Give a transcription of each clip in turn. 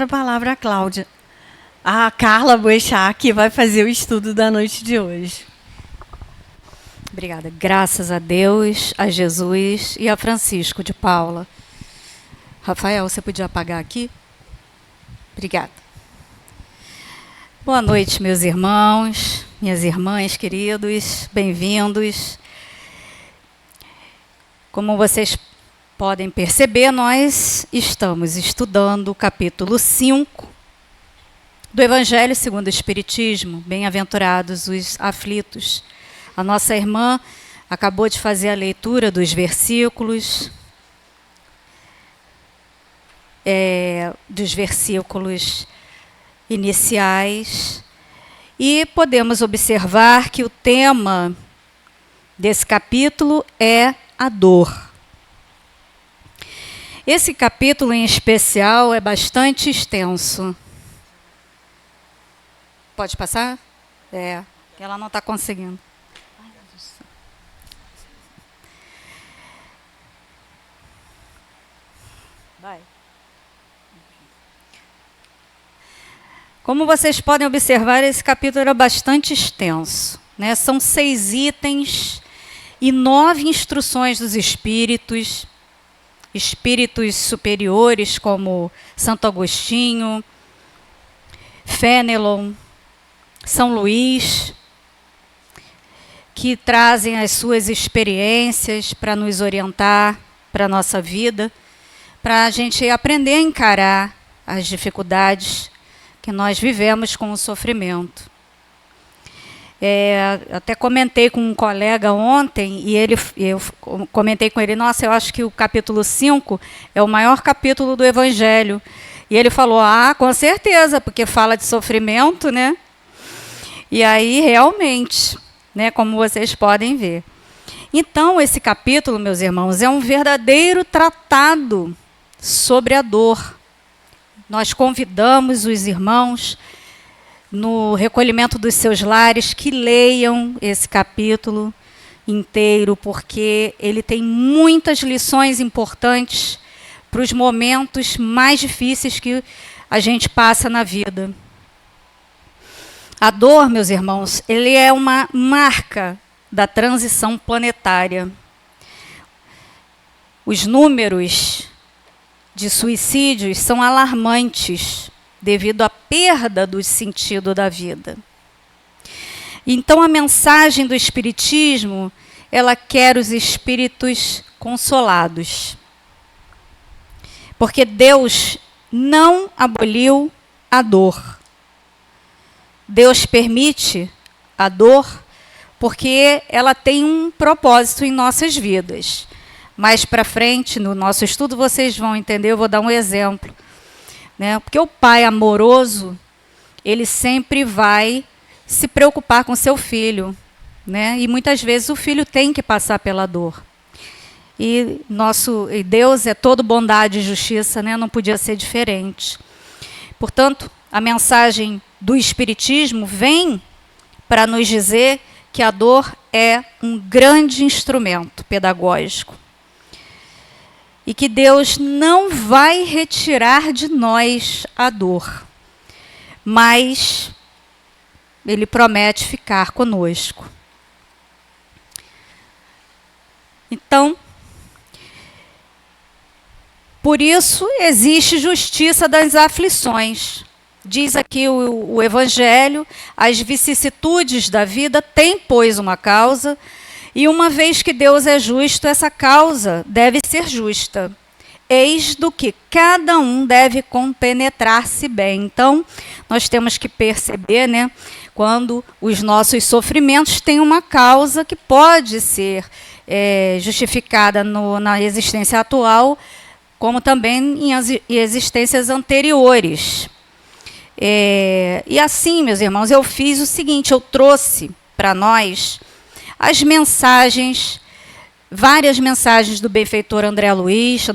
A palavra a Cláudia. A Carla Boechat, que vai fazer o estudo da noite de hoje. Obrigada. Graças a Deus, a Jesus e a Francisco de Paula. Rafael, você podia apagar aqui? Obrigada. Boa noite, meus irmãos, minhas irmãs, queridos, bem-vindos. Como vocês podem perceber, nós estamos estudando o capítulo 5 do Evangelho segundo o Espiritismo, Bem-aventurados os aflitos. A nossa irmã acabou de fazer a leitura dos versículos, iniciais, e podemos observar que o tema desse capítulo é a dor. Esse capítulo em especial é bastante extenso. Pode passar? Ela não está conseguindo. Vai. Como vocês podem observar, esse capítulo é bastante extenso, né? São 6 itens e 9 instruções dos espíritos superiores, como Santo Agostinho, Fénelon, São Luís, que trazem as suas experiências para nos orientar para a nossa vida, para a gente aprender a encarar as dificuldades que nós vivemos com o sofrimento. Até comentei com um colega ontem, e eu comentei com ele, nossa, eu acho que o capítulo 5 é o maior capítulo do Evangelho. E ele falou, com certeza, porque fala de sofrimento, né? E aí, realmente, né, como vocês podem ver. Então, esse capítulo, meus irmãos, é um verdadeiro tratado sobre a dor. Nós convidamos os irmãos, no recolhimento dos seus lares, que leiam esse capítulo inteiro, porque ele tem muitas lições importantes para os momentos mais difíceis que a gente passa na vida. A dor, meus irmãos, ele é uma marca da transição planetária. Os números de suicídios são alarmantes devido à perda do sentido da vida. Então, a mensagem do Espiritismo, ela quer os espíritos consolados. Porque Deus não aboliu a dor. Deus permite a dor porque ela tem um propósito em nossas vidas. Mais para frente, no nosso estudo, vocês vão entender, eu vou dar um exemplo. Né? Porque o pai amoroso, ele sempre vai se preocupar com seu filho. Né? E muitas vezes o filho tem que passar pela dor. E Deus é todo bondade e justiça, né? Não podia ser diferente. Portanto, a mensagem do Espiritismo vem para nos dizer que a dor é um grande instrumento pedagógico. E que Deus não vai retirar de nós a dor, mas Ele promete ficar conosco. Então, por isso existe justiça das aflições. Diz aqui o Evangelho, as vicissitudes da vida têm, pois, uma causa, e uma vez que Deus é justo, essa causa deve ser justa. Eis do que cada um deve compenetrar-se bem. Então, nós temos que perceber, né, quando os nossos sofrimentos têm uma causa que pode ser justificada na existência atual, como também em existências anteriores. E assim, meus irmãos, eu fiz o seguinte, eu trouxe para nós as mensagens, várias mensagens do benfeitor André Luiz,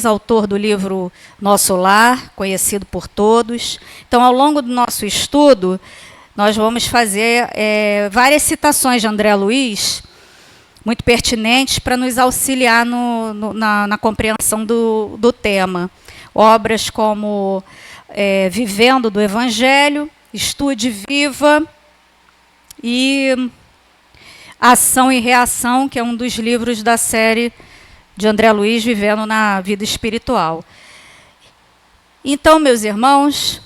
autor do livro Nosso Lar, conhecido por todos. Então, ao longo do nosso estudo, nós vamos fazer várias citações de André Luiz, muito pertinentes para nos auxiliar na compreensão do tema. Obras como Vivendo do Evangelho, Estude Viva e Ação e Reação, que é um dos livros da série de André Luiz, Vivendo na Vida Espiritual. Então, meus irmãos,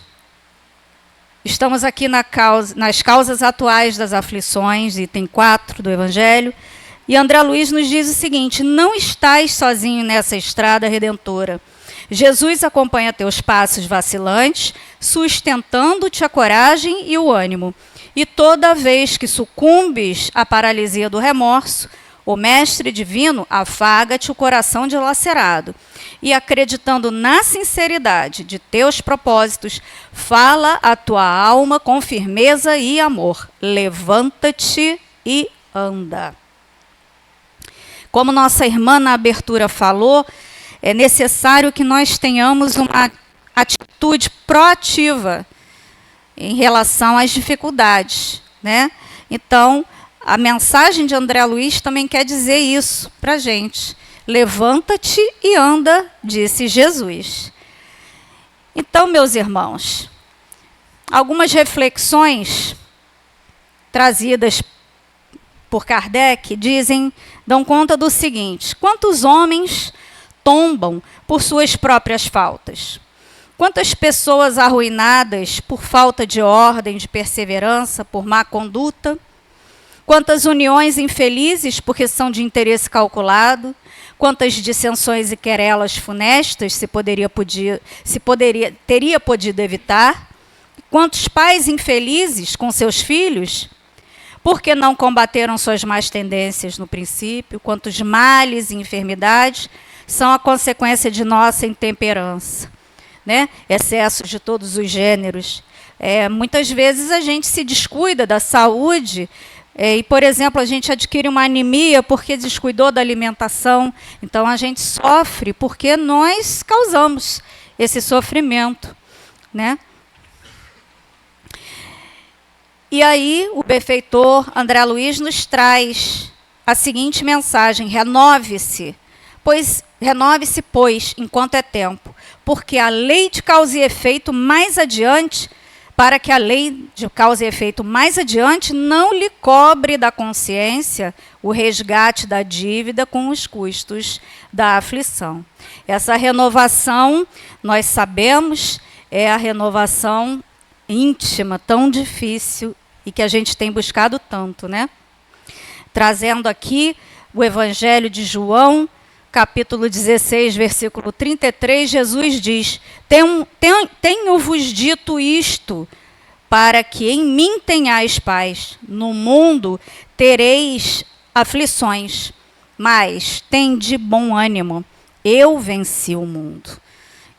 estamos aqui nas causas atuais das aflições, item 4 do Evangelho, e André Luiz nos diz o seguinte: não estás sozinho nessa estrada redentora. Jesus acompanha teus passos vacilantes, sustentando-te a coragem e o ânimo. E toda vez que sucumbes à paralisia do remorso, o Mestre Divino afaga-te o coração dilacerado. E acreditando na sinceridade de teus propósitos, fala a tua alma com firmeza e amor. Levanta-te e anda. Como nossa irmã na abertura falou, é necessário que nós tenhamos uma atitude proativa em relação às dificuldades, né? Então, a mensagem de André Luiz também quer dizer isso para a gente. Levanta-te e anda, disse Jesus. Então, meus irmãos, algumas reflexões trazidas por Kardec dão conta do seguinte: quantos homens tombam por suas próprias faltas? Quantas pessoas arruinadas por falta de ordem, de perseverança, por má conduta? Quantas uniões infelizes porque são de interesse calculado? Quantas dissensões e querelas funestas teria podido evitar? Quantos pais infelizes com seus filhos porque não combateram suas más tendências no princípio? Quantos males e enfermidades são a consequência de nossa intemperança, né? Excessos de todos os gêneros. Muitas vezes a gente se descuida da saúde e, por exemplo, a gente adquire uma anemia porque descuidou da alimentação. Então, a gente sofre porque nós causamos esse sofrimento, né? E aí, o benfeitor André Luiz nos traz a seguinte mensagem: renove-se, pois, enquanto é tempo, porque a lei de causa e efeito mais adiante, para que a lei de causa e efeito mais adiante não lhe cobre da consciência o resgate da dívida com os custos da aflição. Essa renovação, nós sabemos, é a renovação íntima, tão difícil e que a gente tem buscado tanto, né? Trazendo aqui o Evangelho de João, capítulo 16, versículo 33, Jesus diz: tenho-vos dito isto, para que em mim tenhais paz. No mundo tereis aflições, mas tende bom ânimo, eu venci o mundo.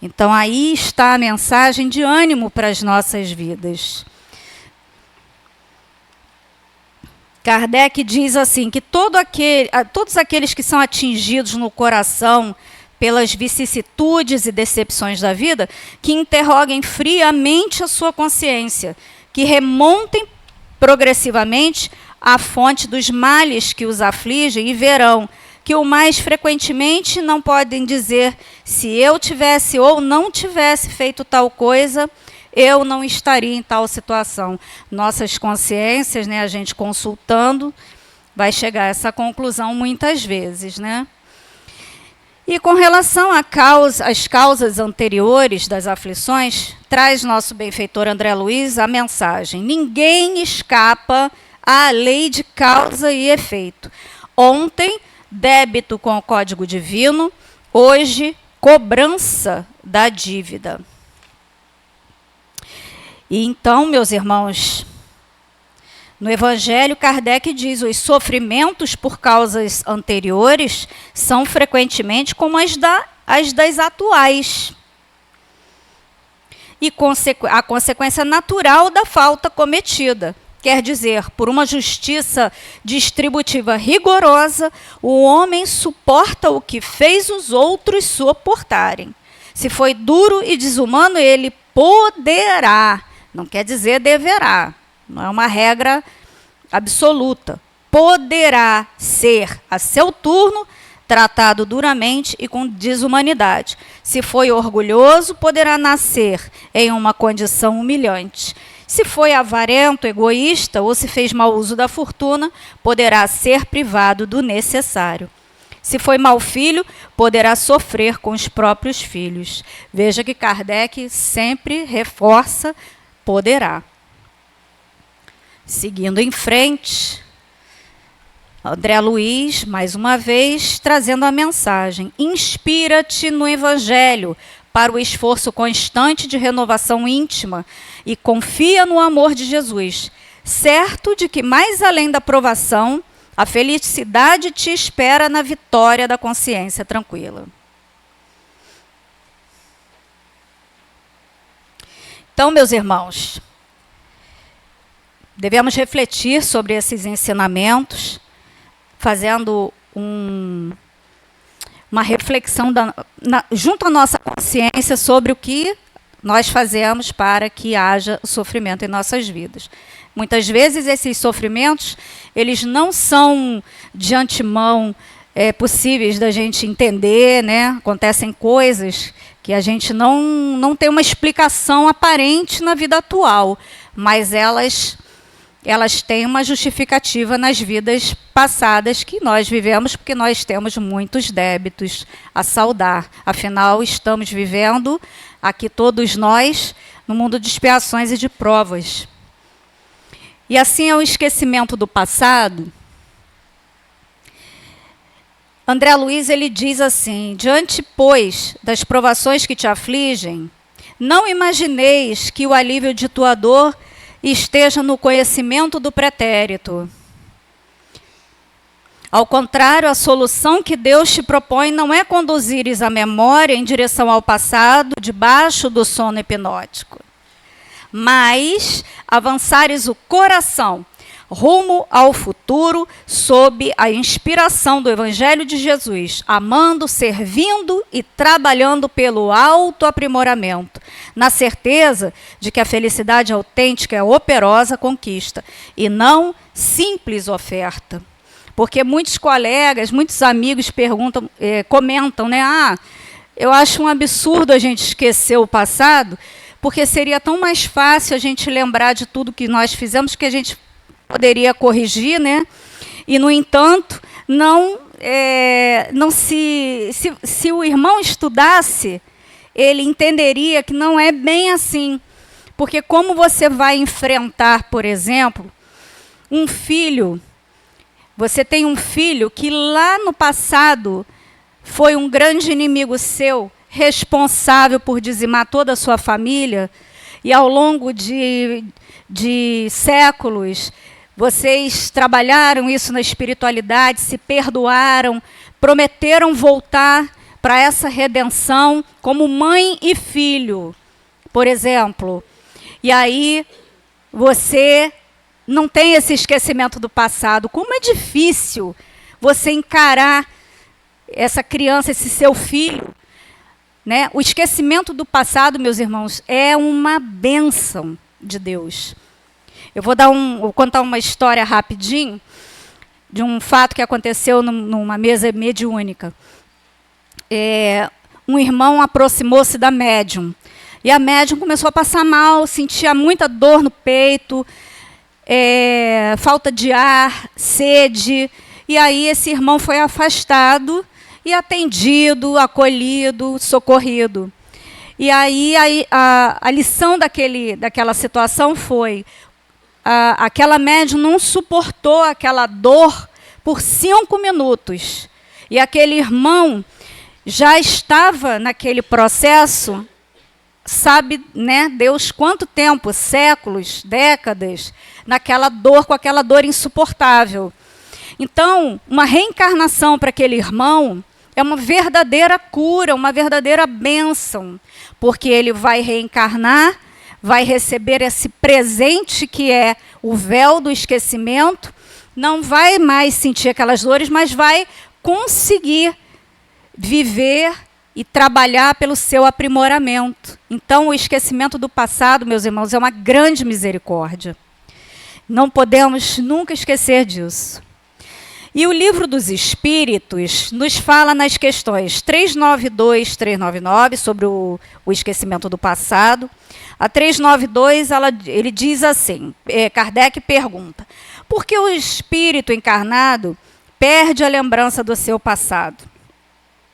Então aí está a mensagem de ânimo para as nossas vidas. Kardec diz assim, que todos aqueles que são atingidos no coração pelas vicissitudes e decepções da vida, que interroguem friamente a sua consciência, que remontem progressivamente à fonte dos males que os afligem e verão que o mais frequentemente não podem dizer: se eu tivesse ou não tivesse feito tal coisa, eu não estaria em tal situação. Nossas consciências, né, a gente consultando, vai chegar a essa conclusão muitas vezes, né? E com relação às causas anteriores das aflições, traz nosso benfeitor André Luiz a mensagem: ninguém escapa à lei de causa e efeito. Ontem, débito com o código divino, hoje, cobrança da dívida. E então, meus irmãos, no Evangelho, Kardec diz: os sofrimentos por causas anteriores são frequentemente como as das atuais. E a consequência natural da falta cometida. Quer dizer, por uma justiça distributiva rigorosa, o homem suporta o que fez os outros suportarem. Se foi duro e desumano, ele poderá, não quer dizer deverá, não é uma regra absoluta, poderá ser, a seu turno, tratado duramente e com desumanidade. Se foi orgulhoso, poderá nascer em uma condição humilhante. Se foi avarento, egoísta ou se fez mau uso da fortuna, poderá ser privado do necessário. Se foi mau filho, poderá sofrer com os próprios filhos. Veja que Kardec sempre reforça poderá. Seguindo em frente, André Luiz, mais uma vez, trazendo a mensagem: inspira-te no Evangelho para o esforço constante de renovação íntima e confia no amor de Jesus, certo de que, mais além da provação, a felicidade te espera na vitória da consciência tranquila. Então, meus irmãos, devemos refletir sobre esses ensinamentos, fazendo uma reflexão junto à nossa consciência sobre o que nós fazemos para que haja sofrimento em nossas vidas. Muitas vezes esses sofrimentos, eles não são de antemão possíveis da gente entender, né? Acontecem coisas que a gente não tem uma explicação aparente na vida atual, mas elas têm uma justificativa nas vidas passadas que nós vivemos, porque nós temos muitos débitos a saldar. Afinal, estamos vivendo aqui todos nós no mundo de expiações e de provas. E assim é o esquecimento do passado. André Luiz, ele diz assim: diante, pois, das provações que te afligem, não imagineis que o alívio de tua dor esteja no conhecimento do pretérito. Ao contrário, a solução que Deus te propõe não é conduzires a memória em direção ao passado, debaixo do sono hipnótico, mas avançares o coração rumo ao futuro sob a inspiração do Evangelho de Jesus, amando, servindo e trabalhando pelo autoaprimoramento, na certeza de que a felicidade autêntica é operosa conquista e não simples oferta. Porque muitos colegas, muitos amigos comentam, né? Eu acho um absurdo a gente esquecer o passado, porque seria tão mais fácil a gente lembrar de tudo que nós fizemos, que a gente poderia corrigir, né? E, no entanto, se o irmão estudasse, ele entenderia que não é bem assim. Porque como você vai enfrentar, por exemplo, um filho, você tem um filho que lá no passado foi um grande inimigo seu, responsável por dizimar toda a sua família, e ao longo de séculos, vocês trabalharam isso na espiritualidade, se perdoaram, prometeram voltar para essa redenção como mãe e filho, por exemplo. E aí você não tem esse esquecimento do passado. Como é difícil você encarar essa criança, esse seu filho, né? O esquecimento do passado, meus irmãos, é uma bênção de Deus. Eu vou contar uma história rapidinho de um fato que aconteceu numa mesa mediúnica. Um irmão aproximou-se da médium. E a médium começou a passar mal, sentia muita dor no peito, falta de ar, sede. E aí esse irmão foi afastado e atendido, acolhido, socorrido. E aí a lição daquela situação foi: aquela médium não suportou aquela dor por 5 minutos. E aquele irmão já estava naquele processo, sabe, né, Deus quanto tempo, séculos, décadas, naquela dor, com aquela dor insuportável. Então, uma reencarnação para aquele irmão é uma verdadeira cura, uma verdadeira bênção, porque ele vai reencarnar, vai receber esse presente que é o véu do esquecimento, não vai mais sentir aquelas dores, mas vai conseguir viver e trabalhar pelo seu aprimoramento. Então, o esquecimento do passado, meus irmãos, é uma grande misericórdia. Não podemos nunca esquecer disso. E o Livro dos Espíritos nos fala nas questões 392, 399, sobre o esquecimento do passado. A 392, ele diz assim, Kardec pergunta, por que o espírito encarnado perde a lembrança do seu passado?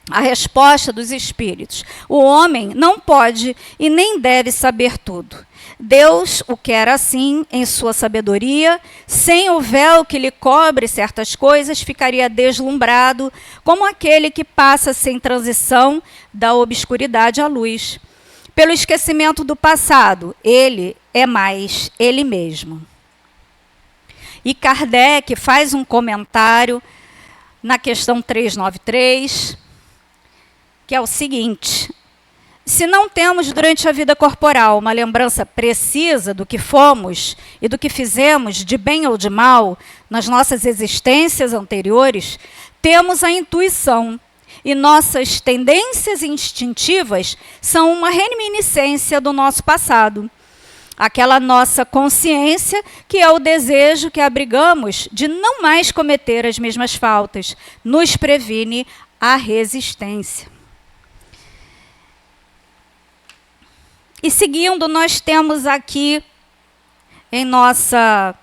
A resposta dos espíritos, o homem não pode e nem deve saber tudo. Deus o quer assim, em sua sabedoria, sem o véu que lhe cobre certas coisas, ficaria deslumbrado, como aquele que passa sem transição da obscuridade à luz. Pelo esquecimento do passado, ele é mais ele mesmo. E Kardec faz um comentário na questão 393, que é o seguinte: se não temos durante a vida corporal uma lembrança precisa do que fomos e do que fizemos de bem ou de mal nas nossas existências anteriores, temos a intuição, e nossas tendências instintivas são uma reminiscência do nosso passado. Aquela nossa consciência que é o desejo que abrigamos de não mais cometer as mesmas faltas, nos previne a resistência. E seguindo, nós temos aqui em nosso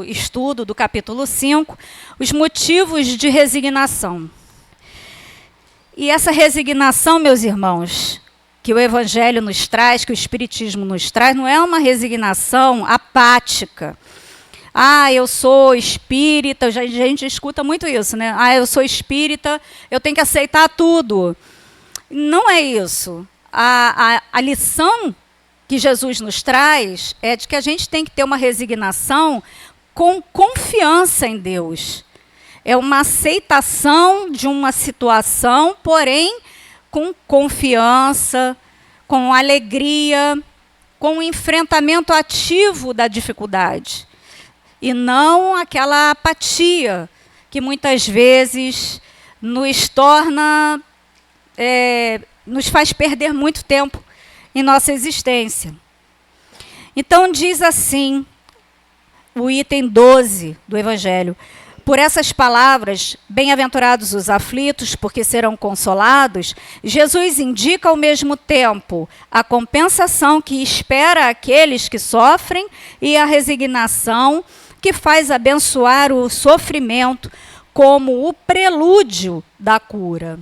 estudo do capítulo 5, os motivos de resignação. E essa resignação, meus irmãos, que o Evangelho nos traz, que o Espiritismo nos traz, não é uma resignação apática. Ah, eu sou espírita, a gente escuta muito isso, né? Ah, eu sou espírita, eu tenho que aceitar tudo. Não é isso. A lição que Jesus nos traz é de que a gente tem que ter uma resignação com confiança em Deus. É uma aceitação de uma situação, porém com confiança, com alegria, com o enfrentamento ativo da dificuldade. E não aquela apatia que muitas vezes nos torna, nos faz perder muito tempo em nossa existência. Então diz assim, o item 12 do Evangelho: por essas palavras, bem-aventurados os aflitos, porque serão consolados, Jesus indica ao mesmo tempo a compensação que espera aqueles que sofrem e a resignação que faz abençoar o sofrimento como o prelúdio da cura.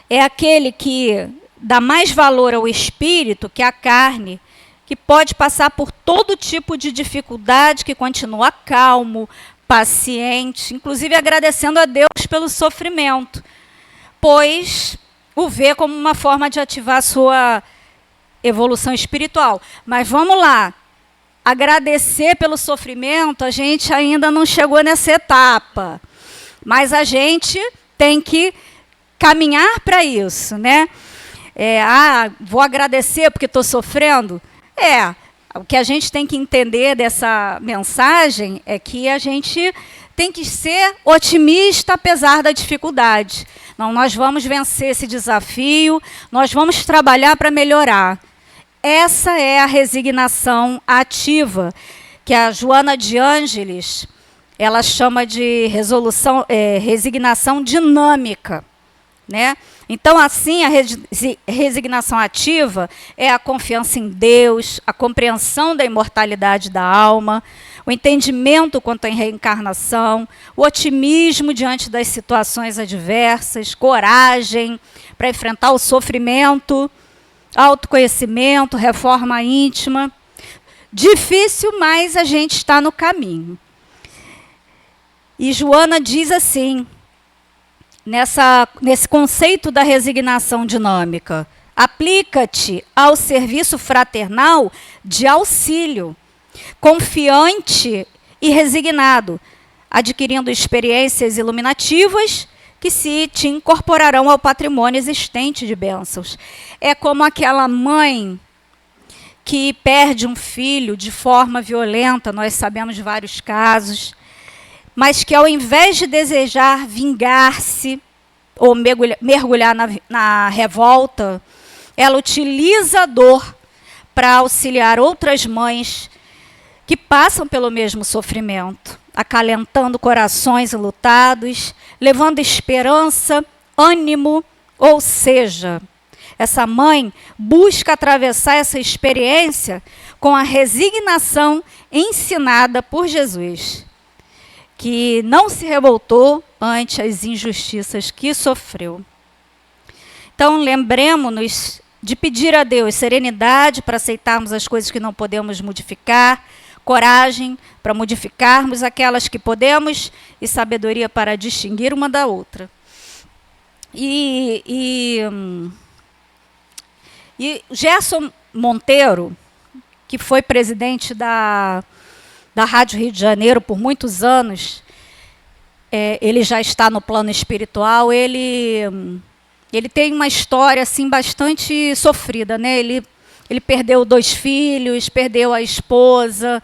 É aquele que dá mais valor ao espírito que à carne, que pode passar por todo tipo de dificuldade, que continua calmo, paciente, inclusive agradecendo a Deus pelo sofrimento, pois o vê como uma forma de ativar a sua evolução espiritual. Mas vamos lá, agradecer pelo sofrimento, a gente ainda não chegou nessa etapa, mas a gente tem que caminhar para isso, né? Vou agradecer porque estou sofrendo? O que a gente tem que entender dessa mensagem é que a gente tem que ser otimista apesar da dificuldade. Não, nós vamos vencer esse desafio, nós vamos trabalhar para melhorar. Essa é a resignação ativa, que a Joana de Ângeles, ela chama de resignação dinâmica, né? Então, assim, a resignação ativa é a confiança em Deus, a compreensão da imortalidade da alma, o entendimento quanto à reencarnação, o otimismo diante das situações adversas, coragem para enfrentar o sofrimento, autoconhecimento, reforma íntima. Difícil, mas a gente está no caminho. E Joana diz assim, nesse conceito da resignação dinâmica: aplica-te ao serviço fraternal de auxílio, confiante e resignado, adquirindo experiências iluminativas que se te incorporarão ao patrimônio existente de bênçãos. É como aquela mãe que perde um filho de forma violenta, nós sabemos de vários casos, mas que ao invés de desejar vingar-se ou mergulhar na revolta, ela utiliza a dor para auxiliar outras mães que passam pelo mesmo sofrimento. acalentando corações enlutados, levando esperança, ânimo, ou seja, essa mãe busca atravessar essa experiência com a resignação ensinada por Jesus, que não se revoltou ante as injustiças que sofreu. Então, lembremos-nos de pedir a Deus serenidade para aceitarmos as coisas que não podemos modificar, coragem para modificarmos aquelas que podemos e sabedoria para distinguir uma da outra. E Gerson Monteiro, que foi presidente da Rádio Rio de Janeiro por muitos anos, ele já está no plano espiritual, ele tem uma história assim, bastante sofrida, né? Ele perdeu 2 filhos, perdeu a esposa,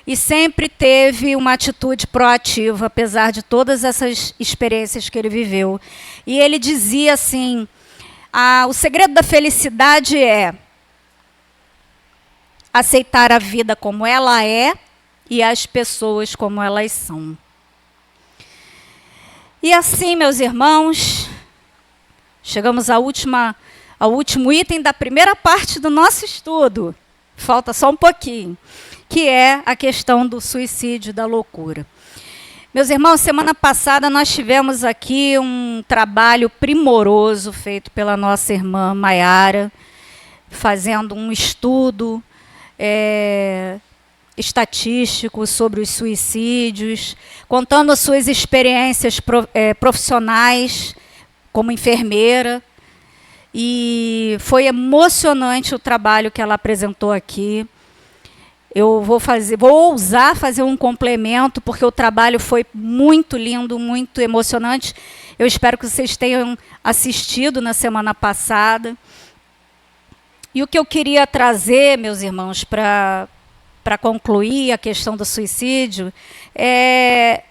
e sempre teve uma atitude proativa, apesar de todas essas experiências que ele viveu. E ele dizia assim, o segredo da felicidade é aceitar a vida como ela é e as pessoas como elas são. E assim, meus irmãos, chegamos ao último item da primeira parte do nosso estudo. Falta só um pouquinho, que é a questão do suicídio, da loucura. Meus irmãos, semana passada nós tivemos aqui um trabalho primoroso feito pela nossa irmã Maiara, fazendo um estudo estatístico sobre os suicídios, contando as suas experiências profissionais como enfermeira. E foi emocionante o trabalho que ela apresentou aqui. Eu vou ousar fazer um complemento, porque o trabalho foi muito lindo, muito emocionante. Eu espero que vocês tenham assistido na semana passada. E o que eu queria trazer, meus irmãos, para concluir a questão do suicídio, é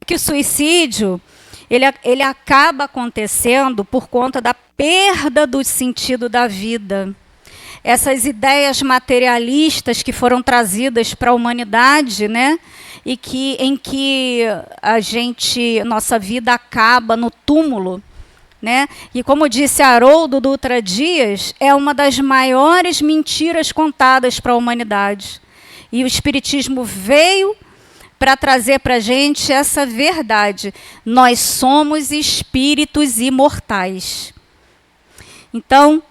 que o suicídio ele acaba acontecendo por conta da perda do sentido da vida. Essas ideias materialistas que foram trazidas para a humanidade, né? E em que nossa vida acaba no túmulo, né? E como disse Haroldo Dutra Dias, é uma das maiores mentiras contadas para a humanidade. E o Espiritismo veio para trazer para a gente essa verdade. Nós somos espíritos imortais. Então,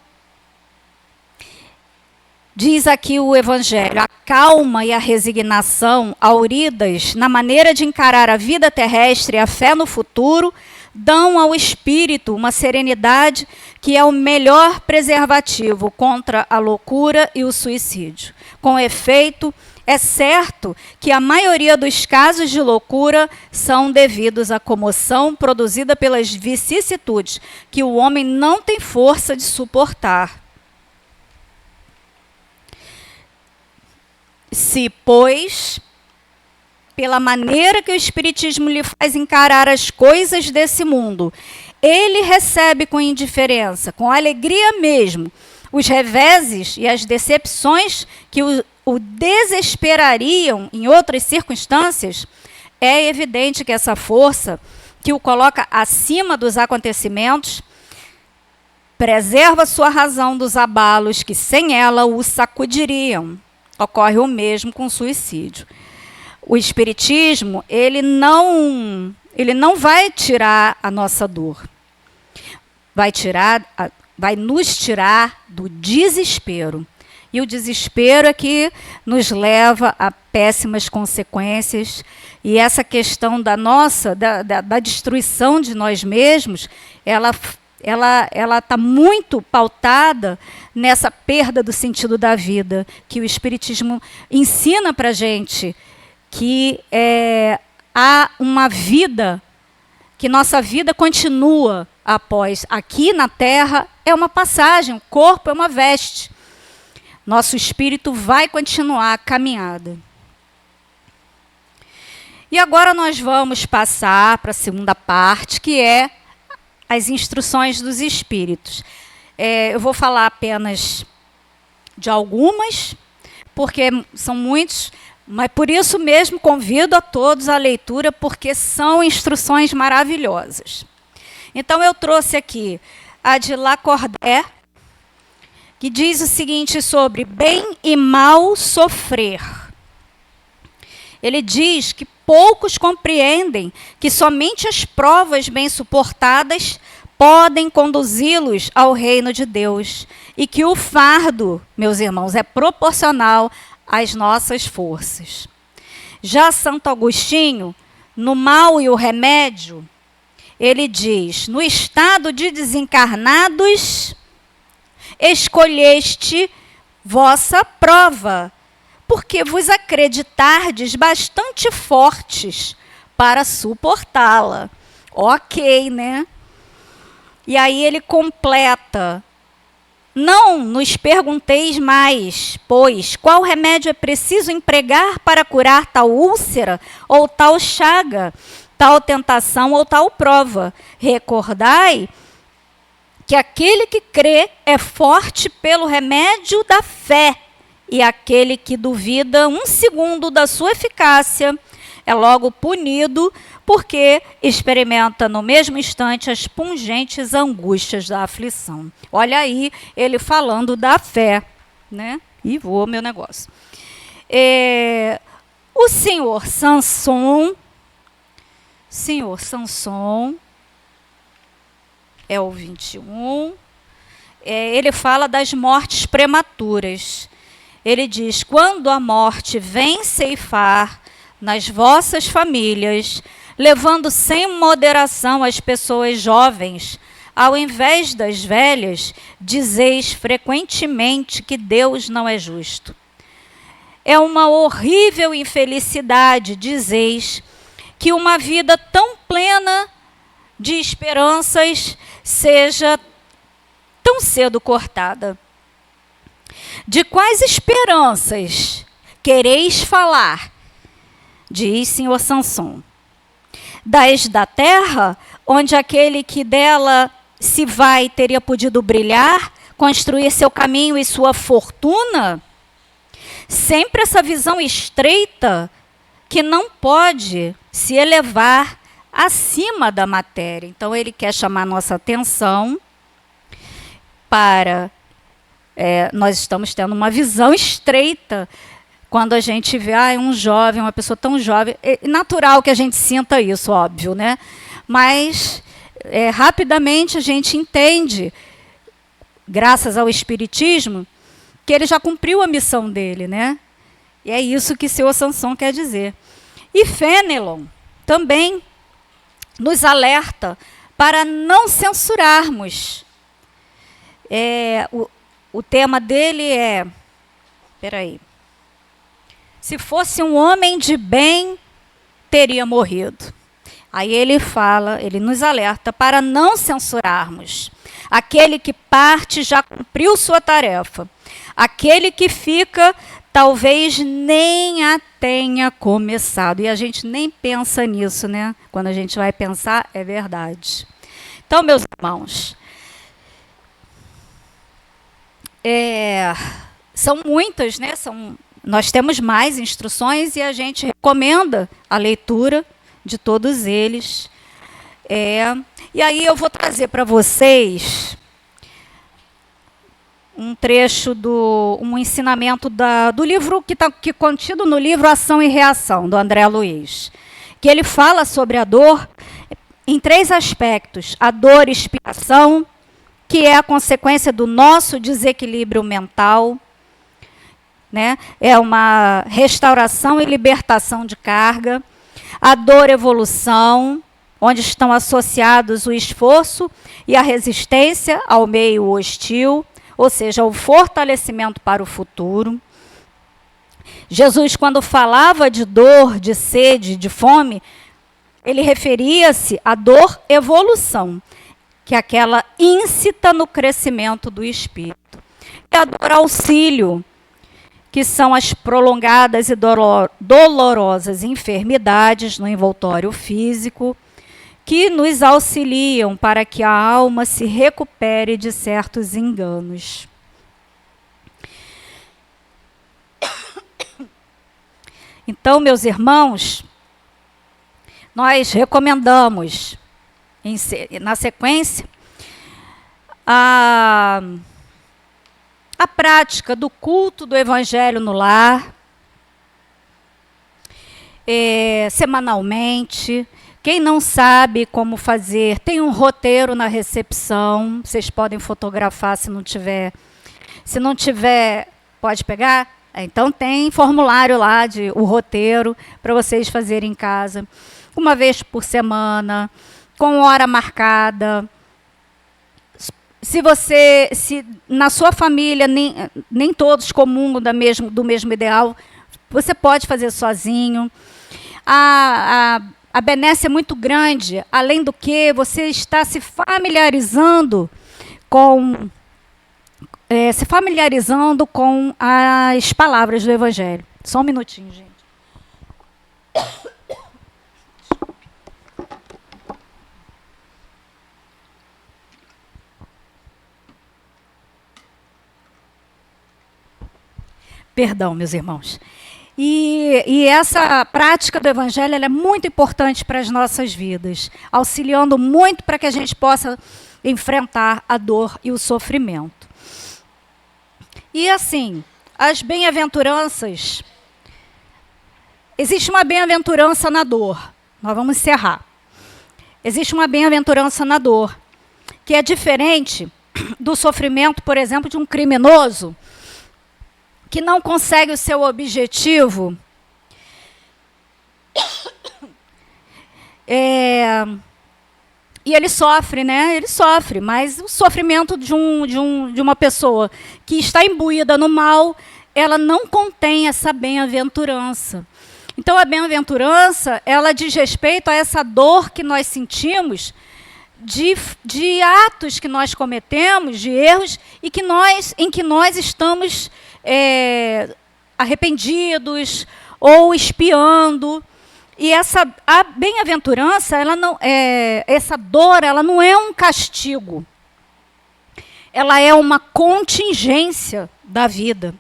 diz aqui o Evangelho, a calma e a resignação auridas na maneira de encarar a vida terrestre e a fé no futuro dão ao espírito uma serenidade que é o melhor preservativo contra a loucura e o suicídio. Com efeito, é certo que a maioria dos casos de loucura são devidos à comoção produzida pelas vicissitudes que o homem não tem força de suportar. Se, pois, pela maneira que o Espiritismo lhe faz encarar as coisas desse mundo, ele recebe com indiferença, com alegria mesmo, os reveses e as decepções que o desesperariam em outras circunstâncias, é evidente que essa força que o coloca acima dos acontecimentos preserva sua razão dos abalos que sem ela o sacudiriam. Ocorre o mesmo com o suicídio. O Espiritismo, ele não vai tirar a nossa dor. Vai nos tirar do desespero. E o desespero é que nos leva a péssimas consequências. E essa questão da destruição de nós mesmos, ela está muito pautada nessa perda do sentido da vida, que o Espiritismo ensina para a gente que há uma vida, que nossa vida continua após. Aqui na Terra é uma passagem, o corpo é uma veste. Nosso espírito vai continuar a caminhada. E agora nós vamos passar para a segunda parte, que é as instruções dos espíritos. Eu vou falar apenas de algumas, porque são muitos, Mas por isso mesmo convido a todos à leitura, porque são instruções maravilhosas. Então eu trouxe aqui a de Lacordaire, que diz o seguinte sobre bem e mal sofrer. Ele diz que poucos compreendem que somente as provas bem suportadas podem conduzi-los ao reino de Deus e que o fardo, meus irmãos, é proporcional às nossas forças. Já Santo Agostinho, no Mal e o Remédio, ele diz: no estado de desencarnados, escolheste vossa prova, porque vos acreditardes bastante fortes para suportá-la. Ok, né? E aí ele completa: não nos pergunteis mais, pois, qual remédio é preciso empregar para curar tal úlcera ou tal chaga, tal tentação ou tal prova. Recordai que aquele que crê é forte pelo remédio da fé, e aquele que duvida um segundo da sua eficácia é logo punido, porque experimenta no mesmo instante as pungentes angústias da aflição. Olha aí, ele falando da fé, né? E voa meu negócio. O senhor Sanson é o 21, ele fala das mortes prematuras. Ele diz: quando a morte vem ceifar nas vossas famílias, levando sem moderação as pessoas jovens, ao invés das velhas, dizeis frequentemente que Deus não é justo. É uma horrível infelicidade, dizeis, que uma vida tão plena de esperanças seja tão cedo cortada. De quais esperanças quereis falar? Diz senhor Sanson. Das da terra, onde aquele que dela se vai teria podido brilhar, construir seu caminho e sua fortuna? Sempre essa visão estreita que não pode se elevar acima da matéria. Então ele quer chamar nossa atenção para... nós estamos tendo uma visão estreita quando a gente vê um jovem, uma pessoa tão jovem. É natural que a gente sinta isso, óbvio, né? Mas rapidamente a gente entende, graças ao Espiritismo, que ele já cumpriu a missão dele, né? E é isso que seu Sanson quer dizer. E Fenelon também nos alerta para não censurarmos. O tema dele é... Espera se fosse um homem de bem, teria morrido. Aí ele fala, ele nos alerta para não censurarmos. Aquele que parte já cumpriu sua tarefa. Aquele que fica, talvez nem a tenha começado. E a gente nem pensa nisso, né? Quando a gente vai pensar, é verdade. Então, meus irmãos, são muitas, né? Nós temos mais instruções e a gente recomenda a leitura de todos eles. E aí eu vou trazer para vocês um trecho um ensinamento do livro que está contido no livro Ação e Reação, do André Luiz, que ele fala sobre a dor em 3 aspectos: a dor e expiação, que é a consequência do nosso desequilíbrio mental, né? É uma restauração e libertação de carga. A dor evolução, onde estão associados o esforço e a resistência ao meio hostil, ou seja, o fortalecimento para o futuro. Jesus, quando falava de dor, de sede, de fome, ele referia-se à dor evolução, que é aquela íncita no crescimento do espírito. E a dor auxílio, que são as prolongadas e dolorosas enfermidades no envoltório físico, que nos auxiliam para que a alma se recupere de certos enganos. Então, meus irmãos, nós recomendamos, na sequência, a prática do culto do Evangelho no lar, semanalmente. Quem não sabe como fazer, tem um roteiro na recepção, vocês podem fotografar se não tiver. Se não tiver, pode pegar? Então tem formulário lá, o roteiro, para vocês fazerem em casa. Uma vez por semana, com hora marcada. Se na sua família nem todos comungam do mesmo ideal, você pode fazer sozinho. A benesse é muito grande, além do que você está se familiarizando com as palavras do Evangelho. Só um minutinho, gente. Perdão, meus irmãos. E essa prática do Evangelho ela é muito importante para as nossas vidas, auxiliando muito para que a gente possa enfrentar a dor e o sofrimento. E assim, as bem-aventuranças, existe uma bem-aventurança na dor. Nós vamos encerrar. Existe uma bem-aventurança na dor, que é diferente do sofrimento, por exemplo, de um criminoso que não consegue o seu objetivo, e ele sofre, né? Ele sofre, mas o sofrimento de uma pessoa que está imbuída no mal, ela não contém essa bem-aventurança. Então, a bem-aventurança, ela diz respeito a essa dor que nós sentimos de atos que nós cometemos, de erros, em que nós estamos arrependidos ou espiando. E a bem-aventurança, essa dor, ela não é um castigo. Ela é uma contingência da vida,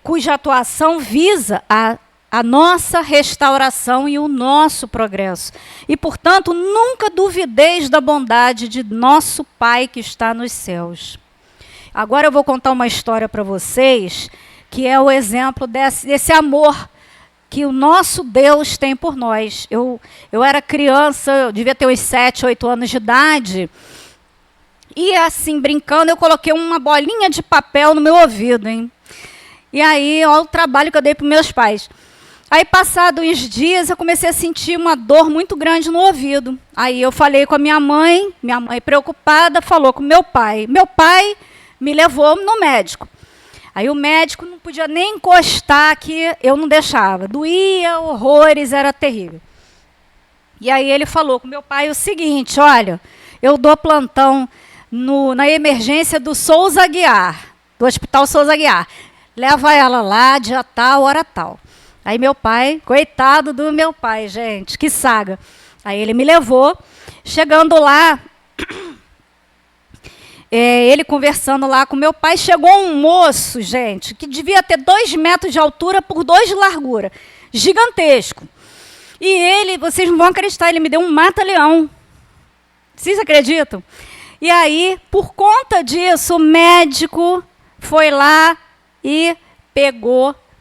cuja atuação visa a nossa restauração e o nosso progresso. E, portanto, nunca duvideis da bondade de nosso Pai que está nos céus. Agora eu vou contar uma história para vocês, que é o exemplo desse amor que o nosso Deus tem por nós. Eu era criança, eu devia ter uns 7, 8 anos de idade, e assim, brincando, eu coloquei uma bolinha de papel no meu ouvido, hein? E aí, olha o trabalho que eu dei para meus pais. Aí, passados uns dias, eu comecei a sentir uma dor muito grande no ouvido. Aí eu falei com a minha mãe preocupada, falou com meu pai. Meu pai me levou no médico. Aí o médico não podia nem encostar, que eu não deixava. Doía, horrores, era terrível. E aí ele falou com meu pai o seguinte: olha, eu dou plantão na emergência do Souza Aguiar, do Hospital Souza Aguiar. Leva ela lá, dia tal, hora tal. Aí meu pai, coitado do meu pai, gente, que saga. Aí ele me levou, chegando lá, ele conversando lá com meu pai, chegou um moço, gente, que devia ter 2 metros de altura por 2 de largura, gigantesco. E ele, vocês não vão acreditar, ele me deu um mata-leão. Vocês acreditam? E aí, por conta disso, o médico foi lá e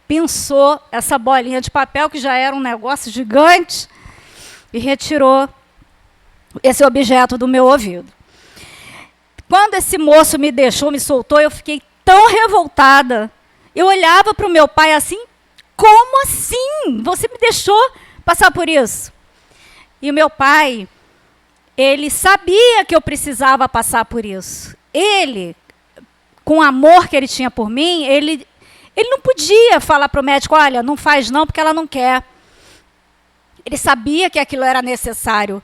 pinçou essa bolinha de papel, que já era um negócio gigante, e retirou esse objeto do meu ouvido. Quando esse moço me deixou, me soltou, eu fiquei tão revoltada. Eu olhava para o meu pai assim: como assim? Você me deixou passar por isso? E o meu pai, ele sabia que eu precisava passar por isso. Ele, com o amor que ele tinha por mim, ele não podia falar para o médico: olha, não faz não, porque ela não quer. Ele sabia que aquilo era necessário.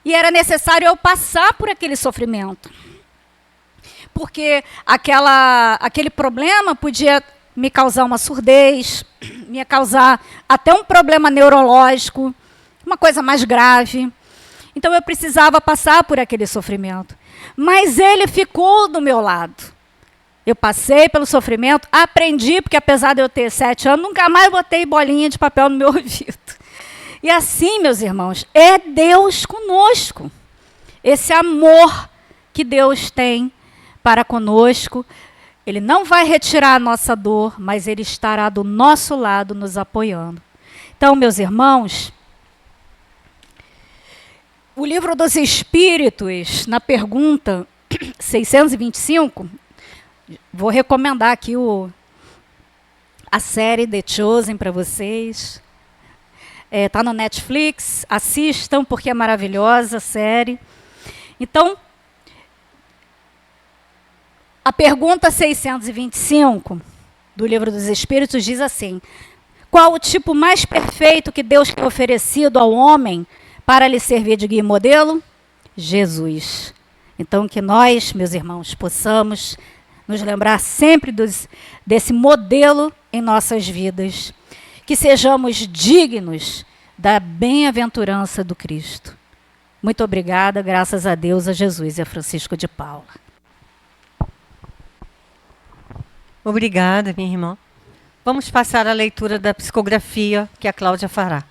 E era necessário eu passar por aquele sofrimento. Porque aquele problema podia me causar uma surdez, me causar até um problema neurológico, uma coisa mais grave. Então eu precisava passar por aquele sofrimento. Mas ele ficou do meu lado. Eu passei pelo sofrimento, aprendi, porque apesar de eu ter 7 anos, nunca mais botei bolinha de papel no meu ouvido. E assim, meus irmãos, é Deus conosco. Esse amor que Deus tem para conosco, Ele não vai retirar a nossa dor, mas Ele estará do nosso lado nos apoiando. Então, meus irmãos, o Livro dos Espíritos, na pergunta 625, vou recomendar aqui a série The Chosen para vocês. Está no Netflix, assistam porque é maravilhosa a série. Então, a pergunta 625 do Livro dos Espíritos diz assim: qual o tipo mais perfeito que Deus tem oferecido ao homem para lhe servir de guia e modelo? Jesus. Então, que nós, meus irmãos, possamos nos lembrar sempre desse modelo em nossas vidas, que sejamos dignos da bem-aventurança do Cristo. Muito obrigada, graças a Deus, a Jesus e a Francisco de Paula. Obrigada, minha irmã. Vamos passar a leitura da psicografia que a Cláudia fará.